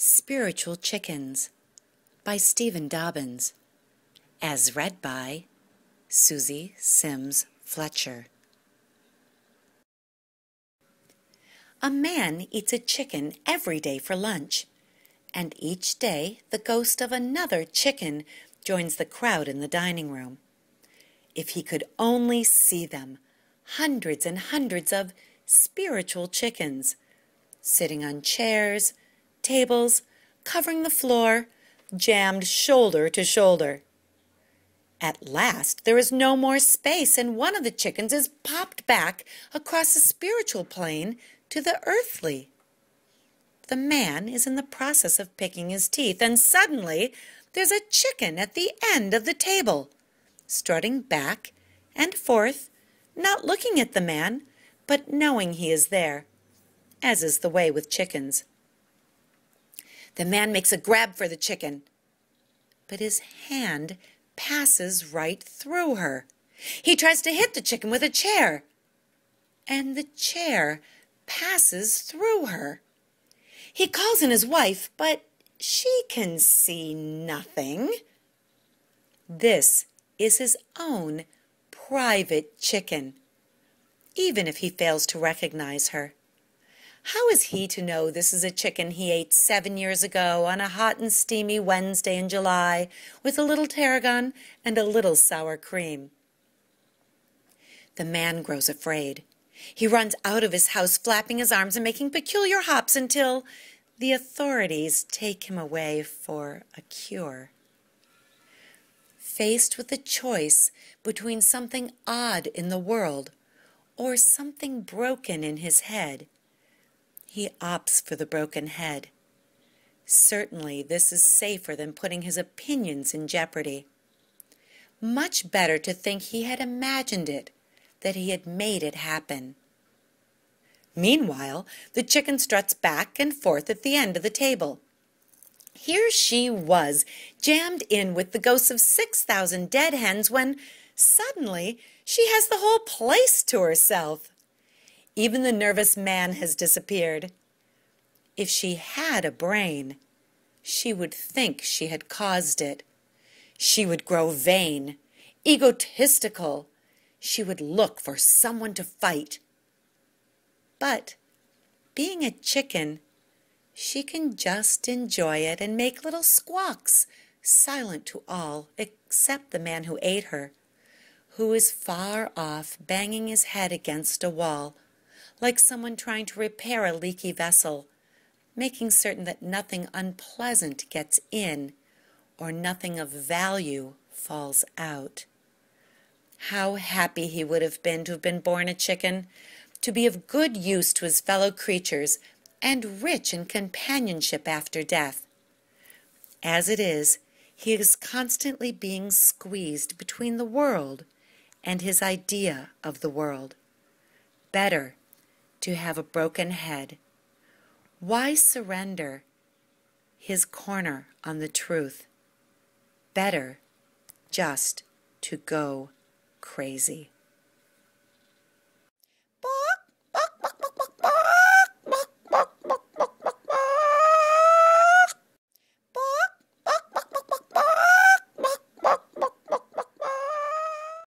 Spiritual Chickens by Stephen Dobyns, as read by Suzie Sims-Fletcher. A man eats a chicken every day for lunch, and each day the ghost of another chicken joins the crowd in the dining room. If he could only see them, hundreds and hundreds of spiritual chickens, sitting on chairs, tables, covering the floor, jammed shoulder to shoulder. At last there is no more space, and one of the chickens is popped back across the spiritual plane to the earthly. The man is in the process of picking his teeth, and suddenly there's a chicken at the end of the table, strutting back and forth, not looking at the man, but knowing he is there, as is the way with chickens. The man makes a grab for the chicken, but his hand passes right through her. He tries to hit the chicken with a chair, and the chair passes through her. He calls in his wife, but she can see nothing. This is his own private chicken, even if he fails to recognize her. How is he to know this is a chicken he ate 7 years ago on a hot and steamy Wednesday in July with a little tarragon and a little sour cream? The man grows afraid. He runs out of his house, flapping his arms and making peculiar hops until the authorities take him away for a cure. Faced with the choice between something odd in the world or something broken in his head, he opts for the broken head. Certainly this is safer than putting his opinions in jeopardy. Much better to think he had imagined it, that he had made it happen. Meanwhile, the chicken struts back and forth at the end of the table. Here she was, jammed in with the ghosts of 6,000 dead hens, when suddenly she has the whole place to herself. Even the nervous man has disappeared. If she had a brain, she would think she had caused it. She would grow vain, egotistical. She would look for someone to fight. But, being a chicken, she can just enjoy it and make little squawks, silent to all except the man who ate her, who is far off banging his head against a wall, like someone trying to repair a leaky vessel, making certain that nothing unpleasant gets in or nothing of value falls out. How happy he would have been born a chicken, to be of good use to his fellow creatures and rich in companionship after death. As it is, he is constantly being squeezed between the world and his idea of the world. Better to have a broken head. Why surrender his corner on the truth? Better just to go crazy.